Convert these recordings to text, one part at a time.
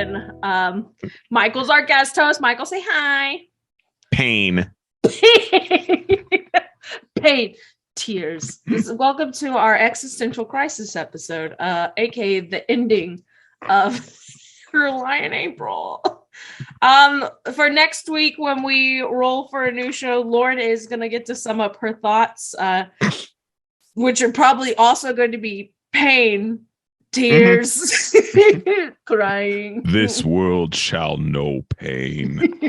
again. Michael's our guest host. Michael, say hi. Pain. Pain. Tears. Welcome to our existential crisis episode, aka the ending of July and April. For next week when we roll for a new show, Lauren is gonna get to sum up her thoughts, which are probably also going to be pain, tears, crying. This world shall know pain.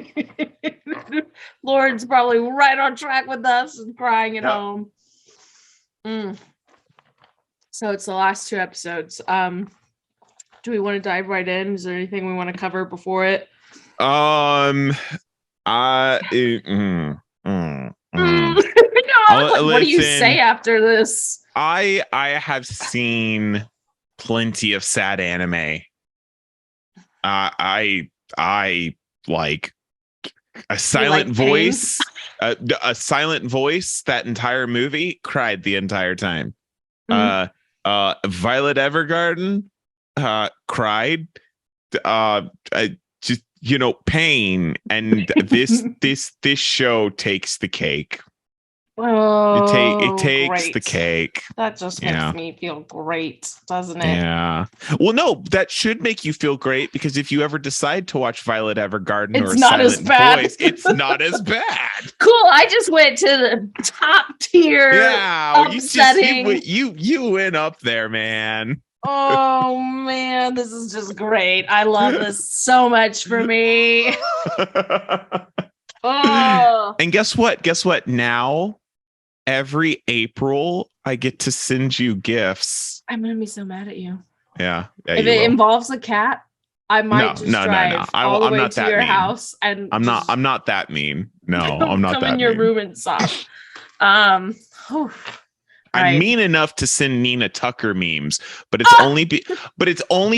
Lauren's probably right on track with us and crying at home. So it's the last two episodes. Do we want to dive right in? Is there anything we want to cover before it? No, what do you say after this? I have seen plenty of sad anime. I like a silent voice. A silent voice. That entire movie, cried the entire time. Violet Evergarden, cried. Just pain, and this show takes the cake. It takes great. the cake. That just makes me feel great, doesn't it? Yeah. Well, no, that should make you feel great, because if you ever decide to watch Violet Evergarden it's not as bad. Voice, it's not as bad. Cool. I just went to the top tier. Yeah. Upsetting. You went up there, man. Oh man, this is just great. I love this so much for me. Oh. And guess what? Now, every April, I get to send you gifts. I'm gonna be so mad at you. Yeah. If it involves a cat, I might drive all the way to your house, and I'm not that mean. No, I'm not that mean. Come in your room and sob. I'm mean enough to send Nina Tucker memes, but it's only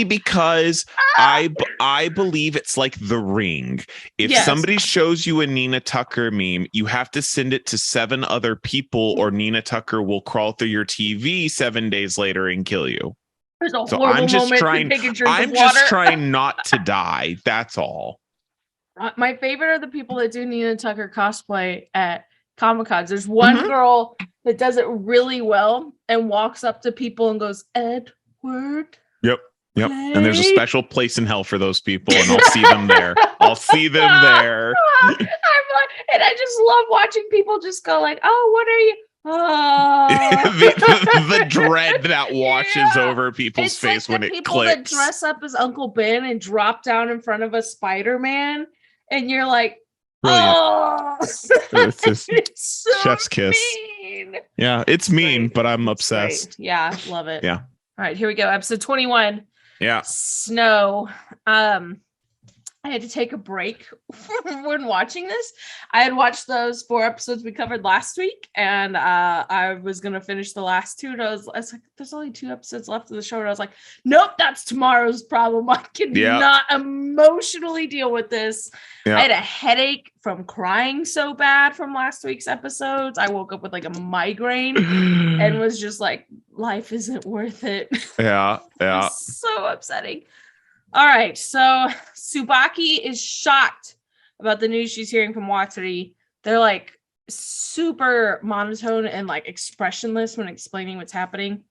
because I believe it's like The Ring. If somebody shows you a Nina Tucker meme, you have to send it to 7 other people, or Nina Tucker will crawl through your TV 7 days later and kill you. There's a horrible moment to take a drink of water. Just trying not to die. That's all. My favorite are the people that do Nina Tucker cosplay at Comic-Cons. There's one girl that does it really well and walks up to people and goes, Edward. Yep. And there's a special place in hell for those people, and I'll see them there. And I just love watching people just go like, oh, what are you? Oh. the dread that washes over people's face when it people clicks. That dress up as Uncle Ben and drop down in front of a Spider-Man, and you're like, brilliant. Oh, it's just so chef's kiss. Mean. Yeah, it's mean, but I'm obsessed. Great. Yeah, love it. Yeah. All right, here we go. Episode 21. Yeah. Snow. I had to take a break when watching this. I had watched those 4 episodes we covered last week, and I was going to finish the last 2. And I was like, there's only 2 episodes left of the show. And I was like, nope, that's tomorrow's problem. I cannot emotionally deal with this. Yeah. I had a headache from crying so bad from last week's episodes. I woke up with like a migraine and was just like, life isn't worth it. Yeah. So upsetting. All right, so Tsubaki is shocked about the news she's hearing from Watsuri. They're like super monotone and like expressionless when explaining what's happening.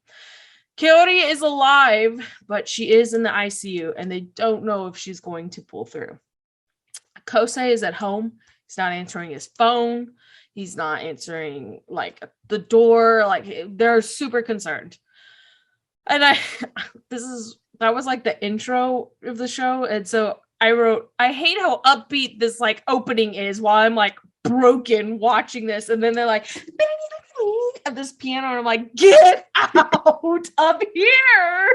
Kaori is alive, but she is in the ICU, and they don't know if she's going to pull through. Kosei is at home. He's not answering his phone. He's not answering like the door. Like they're super concerned. And that was like the intro of the show. And so I wrote, I hate how upbeat this like opening is while I'm like broken watching this. And then they're like, at this piano. And I'm like, get out of here.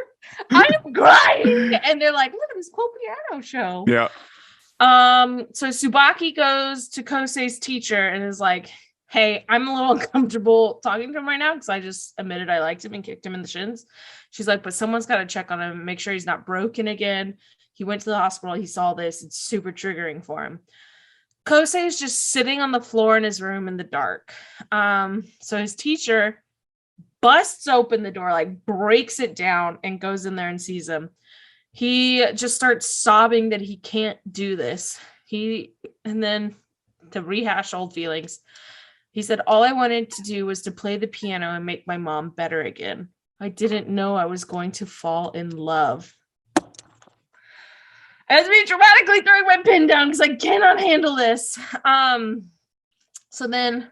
I'm crying. And they're like, look at this cool piano show. Yeah. So Tsubaki goes to Kosei's teacher and is like, hey, I'm a little uncomfortable talking to him right now because I just admitted I liked him and kicked him in the shins. She's like, but someone's got to check on him, make sure he's not broken again. He went to the hospital. He saw this. It's super triggering for him. Kosei is just sitting on the floor in his room in the dark. So his teacher busts open the door, like breaks it down and goes in there and sees him. He just starts sobbing that he can't do this. And then to rehash old feelings, he said, all I wanted to do was to play the piano and make my mom better again. I didn't know I was going to fall in love. As me dramatically throwing my pen down because I cannot handle this. So then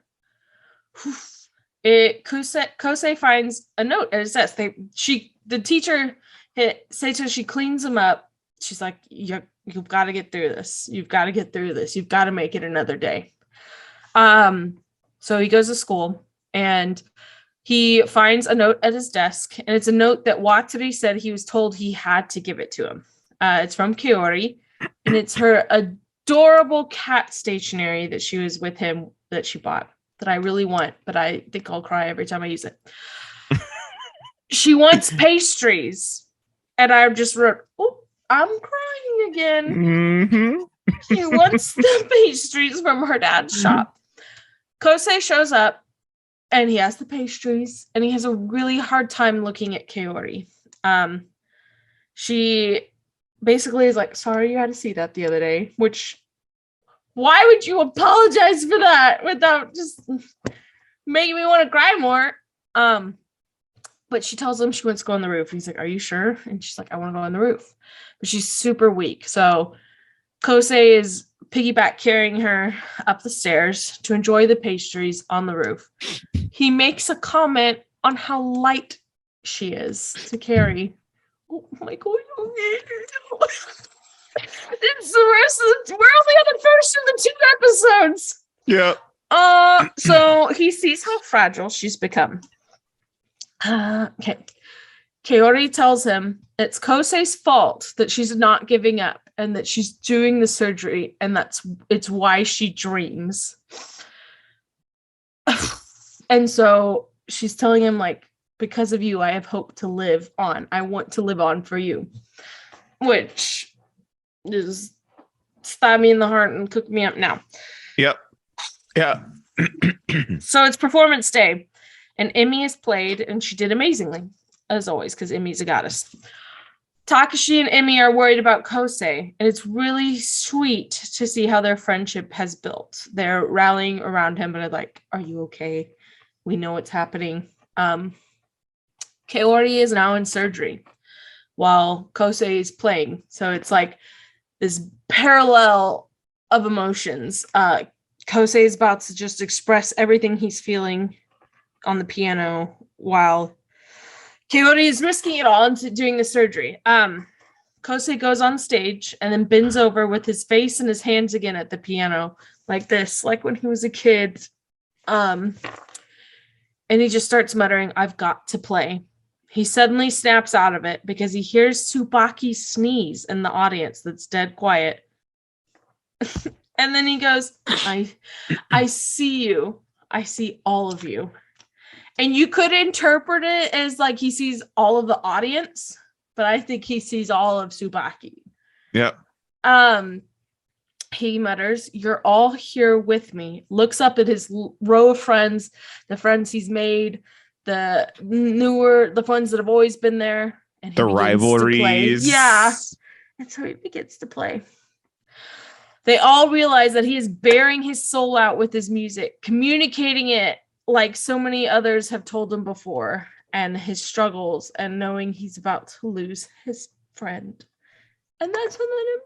Kosei finds a note at his desk. The teacher says so she cleans him up. She's like, you've got to get through this. You've got to get through this. You've got to make it another day. So he goes to school and he finds a note at his desk, and it's a note that Watsuri said he was told he had to give it to him. It's from Kaori, and it's her adorable cat stationery that she was with him that she bought that I really want, but I think I'll cry every time I use it. She wants pastries, and I just wrote, oh, I'm crying again. Mm-hmm. She wants the pastries from her dad's shop. Kosei shows up, and he has the pastries, and he has a really hard time looking at Kaori. She basically is like, sorry you had to see that the other day, which, why would you apologize for that without just making me want to cry more? But she tells him she wants to go on the roof. He's like, are you sure? And she's like, I want to go on the roof. But she's super weak. So Kosei is piggyback carrying her up the stairs to enjoy the pastries on the roof. He makes a comment on how light she is to carry. Oh my God. It's the rest of we're only on the first of the 2 episodes. Yeah. So he sees how fragile she's become. Okay. Kaori tells him it's Kosei's fault that she's not giving up and that she's doing the surgery, and it's why she dreams. And so she's telling him, like, because of you, I have hope to live on. I want to live on for you. Which is stab me in the heart and cook me up now. Yep. Yeah. So it's performance day, and Emmy is played, and she did amazingly, as always, because Emmy's a goddess. Takashi and Emmy are worried about Kosei, and it's really sweet to see how their friendship has built. They're rallying around him, but are like, are you okay? We know what's happening. Kaori is now in surgery while Kosei is playing. So it's like this parallel of emotions. Kosei is about to just express everything he's feeling on the piano while Kaori is risking it all into doing the surgery. Kosei goes on stage and then bends over with his face and his hands again at the piano, like this, like when he was a kid. And he just starts muttering, I've got to play. He suddenly snaps out of it because he hears Tsubaki sneeze in the audience that's dead quiet. And then he goes, I see you. I see all of you. And you could interpret it as like he sees all of the audience, but I think he sees all of Tsubaki. Yep. He mutters, you're all here with me. Looks up at his row of friends, the friends he's made, the ones that have always been there. And the rivalries. Yeah. And so he begins to play. They all realize that he is bearing his soul out with his music, communicating it like so many others have told him before, and his struggles, and knowing he's about to lose his friend. And that's when that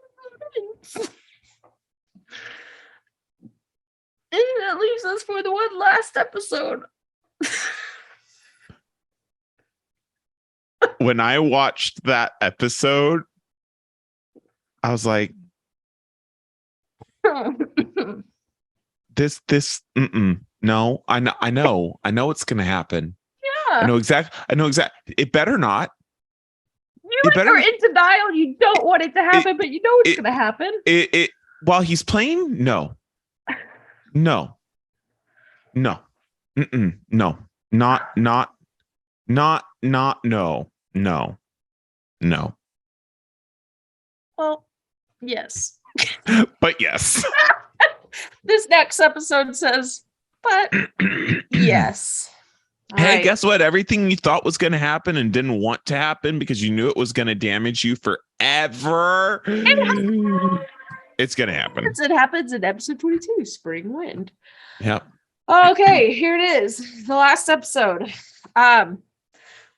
ends. And that leaves us for the one last episode. When I watched that episode, I was like, no, I know it's gonna happen. Yeah, I know exactly. It better not. You're in denial. You don't want it to happen, but you know it's gonna happen. While he's playing, no, no, not, no. Well, yes. But yes. This next episode says, but yes. Hey, right. Guess what? Everything you thought was going to happen and didn't want to happen because you knew it was going to damage you ever. It's gonna happen. It happens in episode 22, Spring Wind. Yep. Okay, here it is. The last episode.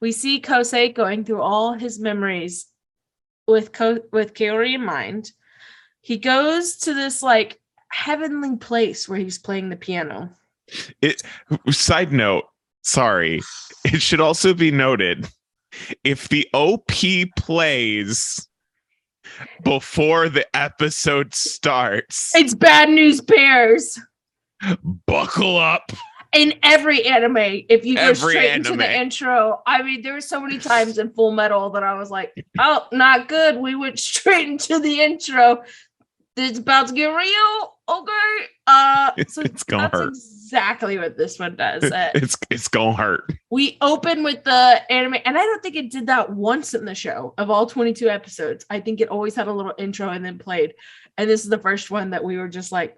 We see Kosei going through all his memories with Kaori in mind. He goes to this like heavenly place where he's playing the piano. Side note, sorry. It should also be noted, if the OP plays before the episode starts, it's Bad News Bears. Buckle up. In every anime, if you go straight into the intro, I mean, there were so many times in Full Metal that I was like, oh, not good. We went straight into the intro. It's about to get real. Okay. So it's gonna hurt. Exactly what this one does. It's gonna hurt. We open with the anime, and I don't think it did that once in the show of all 22 episodes. I think it always had a little intro and then played. And this is the first one that we were just like,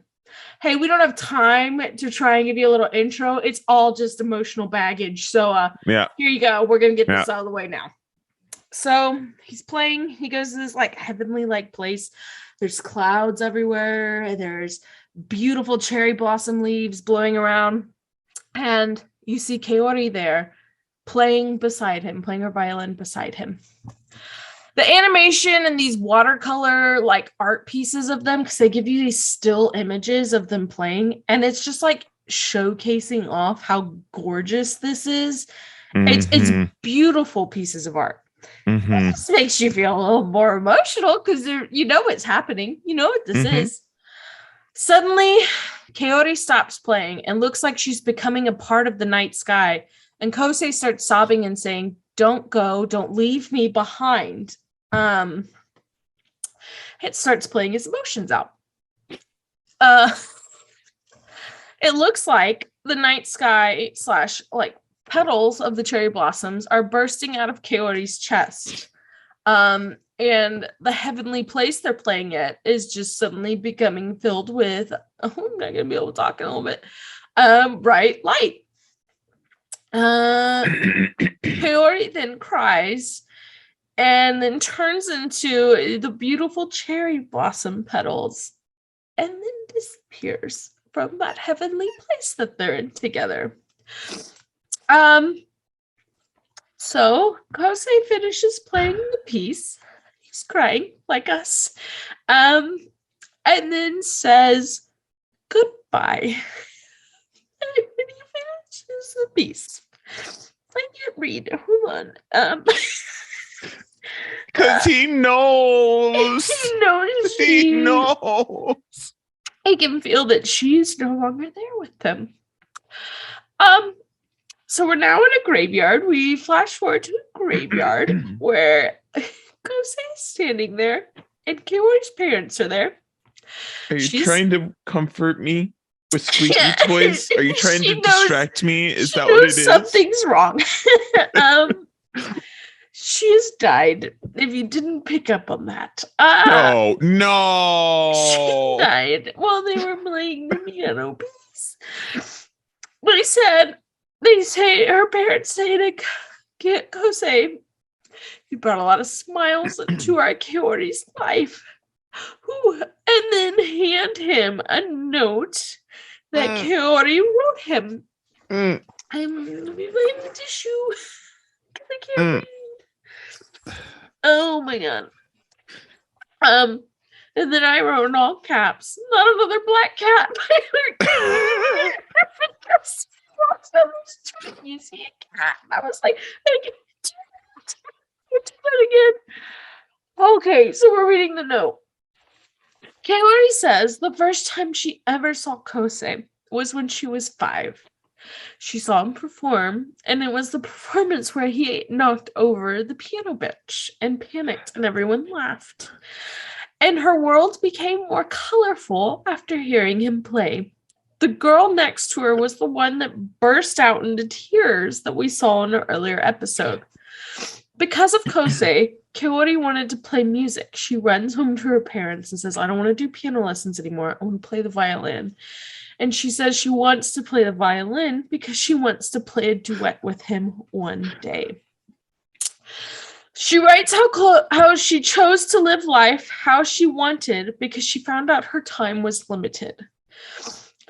hey, we don't have time to try and give you a little intro. It's all just emotional baggage. So here you go. We're going to get this out of the way now. So he's playing. He goes to this like heavenly like place. There's clouds everywhere. There's beautiful cherry blossom leaves blowing around. And you see Kaori there playing beside him, playing her violin beside him. The animation and these watercolor like art pieces of them, because they give you these still images of them playing, and it's just like showcasing off how gorgeous this is. Mm-hmm. It's beautiful pieces of art. Mm-hmm. This makes you feel a little more emotional because you know what's happening. You know what this is. Suddenly, Kaori stops playing and looks like she's becoming a part of the night sky. And Kosei starts sobbing and saying, "Don't go, don't leave me behind." It starts playing his emotions out. It looks like the night sky / like petals of the cherry blossoms are bursting out of Kaori's chest. And the heavenly place they're playing at is just suddenly becoming filled with, I'm not gonna be able to talk in a little bit, bright light. Kaori then cries and then turns into the beautiful cherry blossom petals and then disappears from that heavenly place that they're in together. So Kosei finishes playing the piece. He's crying like us. And then says goodbye. And when he finishes the piece, I can't read. Hold on. Because he knows. He knows. I can feel that she's no longer there with them. So we're now in a graveyard. We flash forward to a graveyard where Kosei is standing there and Kaori's parents are there. Are you trying to comfort me with squeaky toys? Are you trying to distract me? Is that what it is? Something's wrong. She has died. If you didn't pick up on that. No. She died while they were playing the piano piece. They say her parents say to Kosei, you brought a lot of smiles into our Kaori's life. And then hand him a note that Kaori wrote him. I'm gonna be playing the tissue because I can't read. Oh my god. And then I wrote in all caps, not another black cat. You see a cat. I was like, I can't do that again. Okay, so we're reading the note. Kaori says the first time she ever saw Kosei was when she was 5. She saw him perform, and it was the performance where he knocked over the piano bench and panicked, and everyone laughed. And her world became more colorful after hearing him play. The girl next to her was the one that burst out into tears that we saw in an earlier episode. Because of Kosei, Kaori wanted to play music. She runs home to her parents and says, I don't want to do piano lessons anymore. I want to play the violin. And she says she wants to play the violin because she wants to play a duet with him one day. She writes how she chose to live life how she wanted because she found out her time was limited.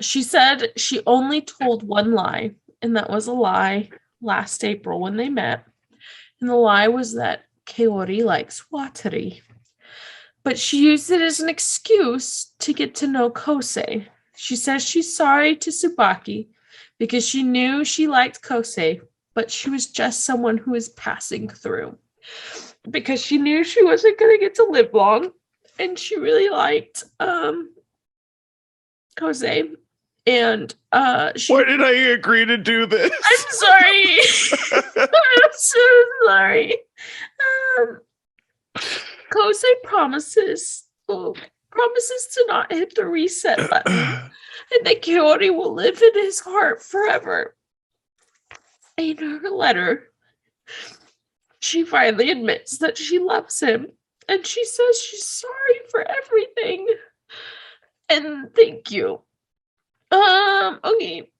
She said she only told one lie, and that was a lie last April when they met. And the lie was that Kaori likes Watari. But she used it as an excuse to get to know Kosei. She says she's sorry to Tsubaki because she knew she liked Kosei, but she was just someone who was passing through. Because she knew she wasn't going to get to live long, and she really liked Kosei. And why did I agree to do this? I'm sorry. I'm so sorry. Kosei promises to not hit the reset button, and that Kaori will live in his heart forever. In her letter, she finally admits that she loves him, and she says she's sorry for everything. And thank you. Okay.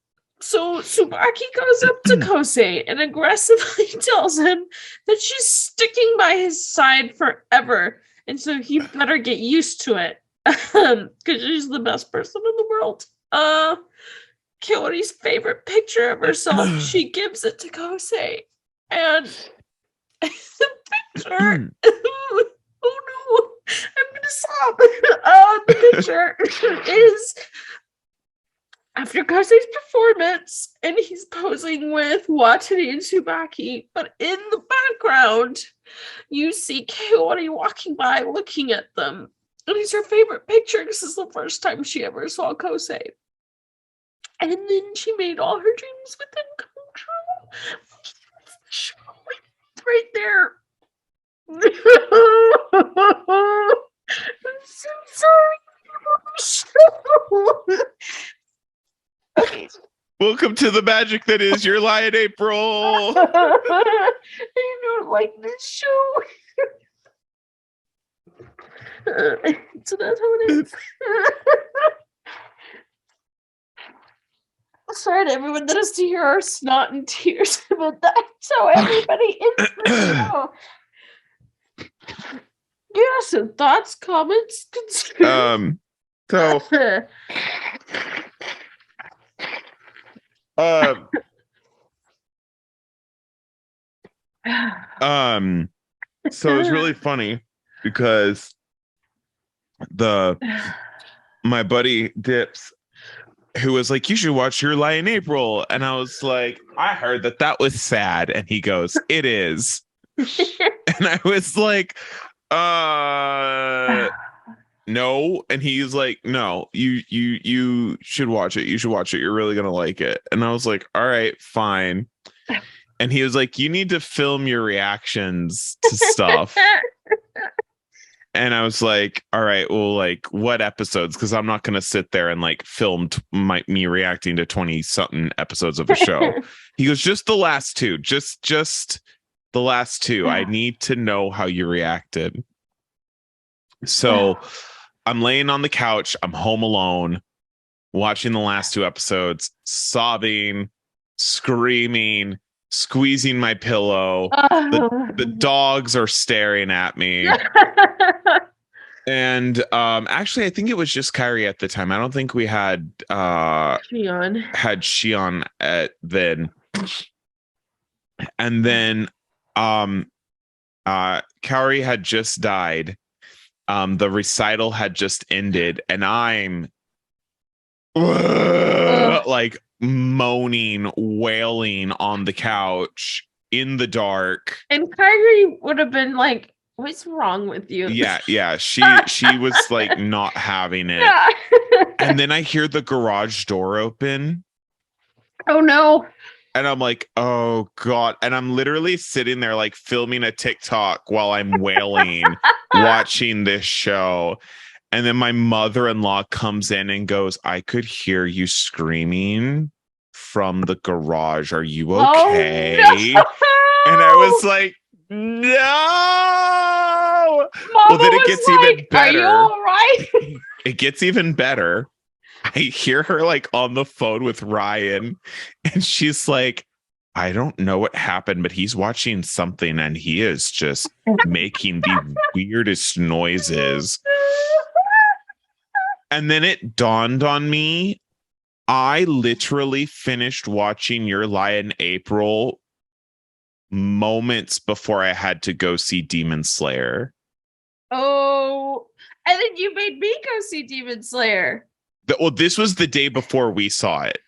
So Tsubaki goes up to Kosei and aggressively tells him that she's sticking by his side forever, and so he better get used to it, because she's the best person in the world. Kaori's favorite picture of herself, she gives it to Kosei, and the picture. Oh no, I'm gonna sob. The picture is after Kosei's performance, and he's posing with Watari and Tsubaki, but in the background, you see Kaori walking by looking at them. And it's her favorite picture because this is the first time she ever saw Kosei. And then she made all her dreams with him come true. Right there. I'm so sorry. Okay. Welcome to the magic that is your lie in April. I don't like this show. So that's how it is. Sorry to everyone that has to hear our snot and tears, but that's how everybody is the show. Yeah, so thoughts, comments, concerns. So it's really funny because my buddy Dips, who was like, you should watch Your Lie in April, and I was like, I heard that was sad, and he goes, it is. And I was like, no, and he's like, no, you should watch it, you're really gonna like it. And I was like, all right, fine. And he was like, you need to film your reactions to stuff. And I was like, all right, well, like, what episodes? Because I'm not going to sit there and like film me reacting to 20 something episodes of a show. He goes, just the last two, just the last two. I need to know how you reacted. So I'm laying on the couch. I'm home alone, watching the last two episodes, sobbing, screaming, squeezing my pillow. The dogs are staring at me. And actually, I think it was just Kyrie at the time. I don't think we had Shion at then. And then Kyrie had just died. The recital had just ended, and I'm like moaning, wailing on the couch in the dark. And Kyrie would have been like, what's wrong with you? Yeah. She was like not having it. Yeah. And then I hear the garage door open. Oh no. And I'm like, oh God. And I'm literally sitting there like filming a TikTok while I'm wailing, watching this show. And then my mother-in-law comes in and goes, I could hear you screaming from the garage. Are you okay? Oh, no. And I was like, no. Mama, well, then it gets like, even better. Are you all right? It gets even better. I hear her like on the phone with Ryan, and she's like, I don't know what happened, but he's watching something and he is just making the weirdest noises. And then it dawned on me, I literally finished watching Your Lie in April moments before I had to go see Demon Slayer. Oh, and then you made me go see Demon Slayer. Well, this was the day before we saw it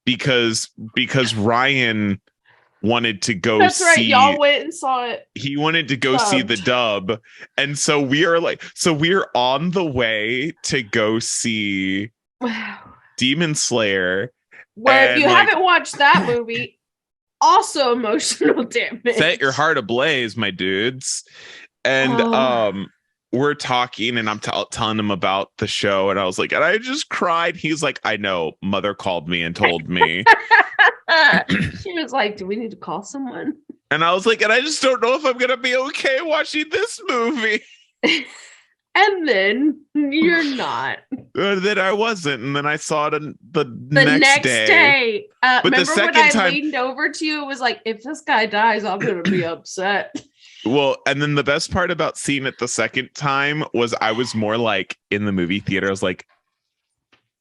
because Ryan wanted to go That's see. right, y'all went and saw it. He wanted to go see the dub, and so we're on the way to go see Demon Slayer. Where if you haven't watched that movie, also emotional damage. Set your heart ablaze, my dudes. And we're talking and I'm telling him about the show and I was like, and I just cried. He's like, I know, mother called me and told me. She was like, do we need to call someone? And I was like, and I just don't know if I'm gonna be okay watching this movie. And then you're not. Then I wasn't, and then I saw it the next day. But remember when I leaned over to you? It was like, if this guy dies, I'm gonna be upset. Well, and then the best part about seeing it the second time was I was more like in the movie theater. I was like,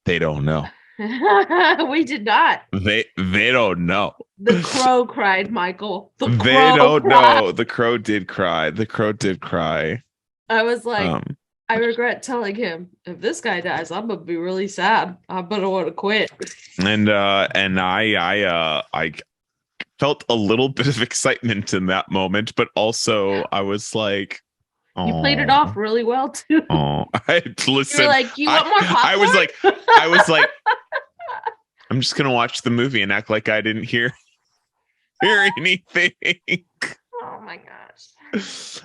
they don't know. We did not. They don't know. The crow cried, Michael. They don't know. The crow did cry. I was like, I regret telling him, if this guy dies, I'm gonna be really sad. I'm gonna want to quit. And I felt a little bit of excitement in that moment, but also I was like, you played it off really well too. Oh, listen. You're like, you want more popcorn? I was like, I'm just gonna watch the movie and act like I didn't hear anything. Oh my gosh.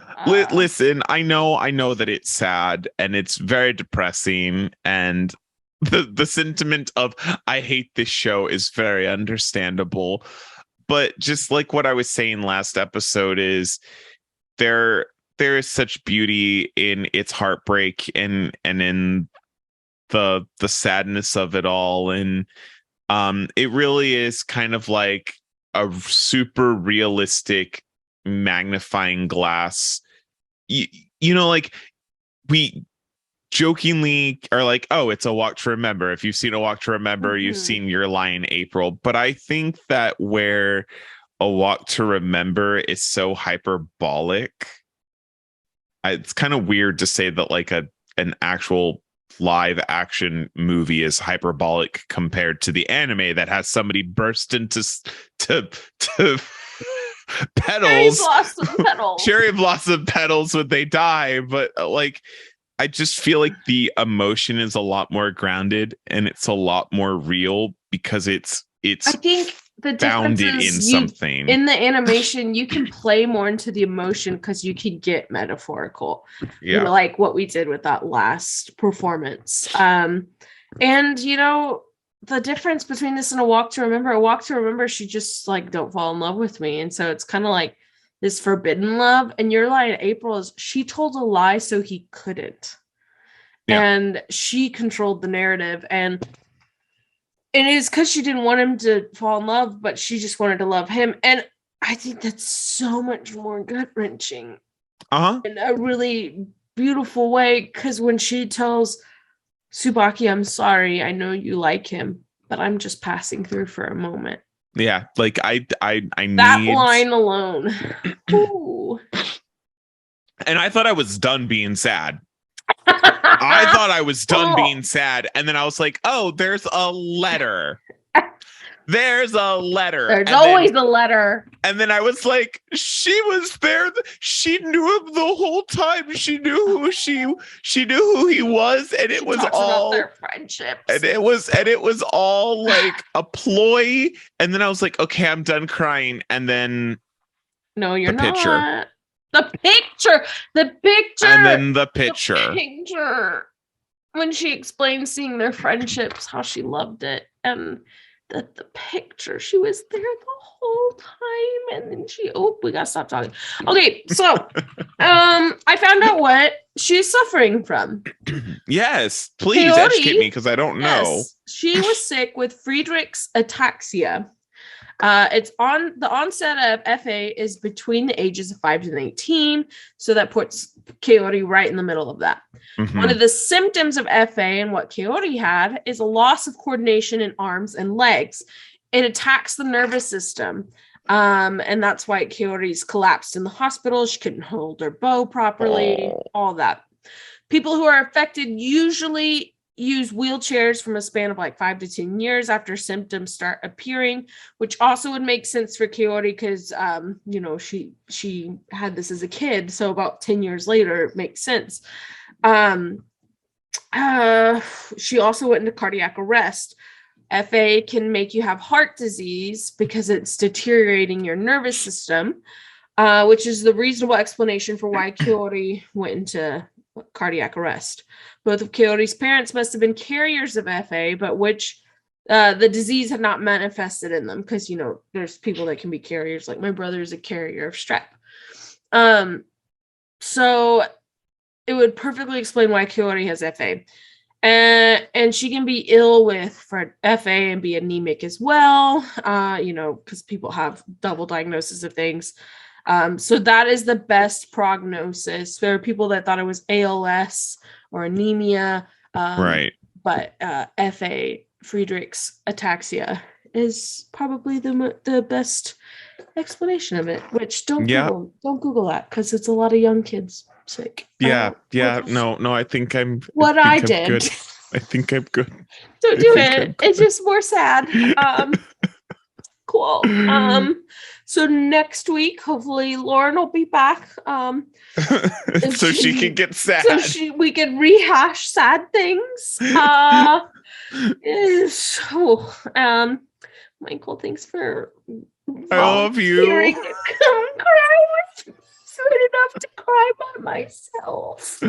Listen, I know that it's sad and it's very depressing, and the sentiment of I hate this show is very understandable. But just like what I was saying last episode is there is such beauty in its heartbreak and in the sadness of it all. And it really is kind of like a super realistic magnifying glass. You know, like we jokingly are like, oh, it's a Walk to Remember. If you've seen A Walk to Remember, you've seen Your Lie in April. But I think that where A Walk to Remember is so hyperbolic, it's kind of weird to say that like an actual live action movie is hyperbolic compared to the anime that has somebody burst into petals, cherry blossom petals when they die. But like, I just feel like the emotion is a lot more grounded and it's a lot more real because it's I think the founded in something. In the animation, you can play more into the emotion because you can get metaphorical. Yeah. You know, like what we did with that last performance. And you know, the difference between this and A Walk to Remember, she just like, don't fall in love with me. And so it's kind of like this forbidden love. And Your Lie in April is she told a lie so he couldn't. Yeah. And she controlled the narrative. And it is because she didn't want him to fall in love, but she just wanted to love him. And I think that's so much more gut-wrenching in a really beautiful way. Because when she tells Tsubaki, I'm sorry, I know you like him, but I'm just passing through for a moment. Yeah, like I that line alone. Ooh. And I thought I was done being sad. I thought I was done being sad, and then I was like, "Oh, there's a letter. There's a letter. There's always a letter." And then I was like, "She was there. She knew him the whole time. She knew who she knew who he was, and it was all their friendships. And it was all like a ploy." And then I was like, "Okay, I'm done crying." And then no, you're not. Picture. The picture. And then the picture. The picture. When she explained seeing their friendships, how she loved it. And the picture, she was there the whole time. And then we gotta stop talking. Okay, so I found out what she's suffering from. Yes, please educate me because I don't know. She was sick with Friedreich's ataxia. The onset of FA is between the ages of 5 and 18, so that puts Kaori right in the middle of that. Mm-hmm. One of the symptoms of FA and what Kaori had is a loss of coordination in arms and legs. It attacks the nervous system, and that's why Kaori's collapsed in the hospital. She couldn't hold her bow properly, all that. People who are affected usually use wheelchairs from a span of like 5 to 10 years after symptoms start appearing, which also would make sense for Kaori because, she had this as a kid. So about 10 years later, it makes sense. She also went into cardiac arrest. FA can make you have heart disease because it's deteriorating your nervous system, which is the reasonable explanation for why Kaori went into cardiac arrest. Both of Kaori's parents must have been carriers of FA, but which the disease had not manifested in them because, there's people that can be carriers. Like my brother is a carrier of strep. So it would perfectly explain why Kaori has FA. And she can be ill for FA and be anemic as well, because people have double diagnosis of things. So that is the best prognosis. There are people that thought it was ALS or anemia. Right. But FA, Friedreich's ataxia, is probably the best explanation of it, which don't Google that because it's a lot of young kids sick. No, I think I'm did. Good. I think I'm good. Don't do it. It's just more sad. Cool. So next week, hopefully Lauren will be back. So she can get sad. So we can rehash sad things. Michael, thanks for I love you. Cry with good enough to cry by myself.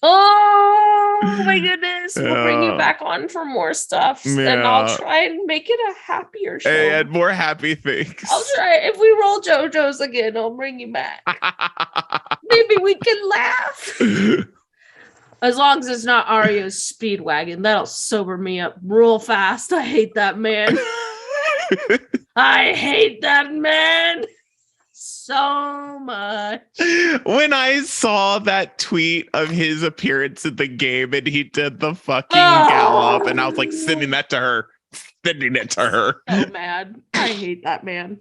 Oh my goodness. We'll bring you back on for more stuff. And I'll try and make it a happier show. And more happy things. I'll try. If we roll JoJo's again, I'll bring you back. Maybe we can laugh. As long as it's not Arya's Speedwagon, that'll sober me up real fast. I hate that man. I hate that man so much. When I saw that tweet of his appearance in the game and he did the fucking gallop, and I was like sending it to her. So mad. I hate that man.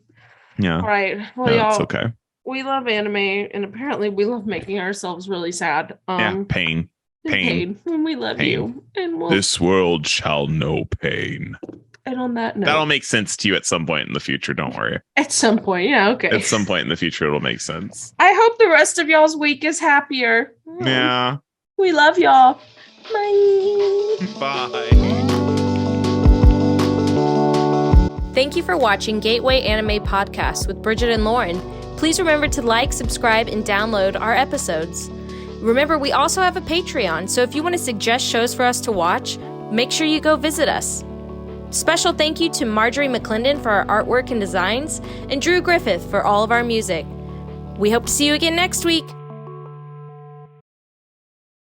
Yeah. All right. Well, y'all, it's okay. We love anime, and apparently we love making ourselves really sad. Pain. And we love you. And this world shall know pain. And on that note, that'll make sense to you at some point in the future. Don't worry. At some point, yeah, okay. At some point in the future, it'll make sense. I hope the rest of y'all's week is happier. Yeah. We love y'all. Bye. Bye. Thank you for watching Gateway Anime Podcast with Bridget and Lauren. Please remember to like, subscribe, and download our episodes. Remember, we also have a Patreon, so if you want to suggest shows for us to watch, make sure you go visit us. Special thank you to Marjorie McClendon for our artwork and designs, and Drew Griffith for all of our music. We hope to see you again next week.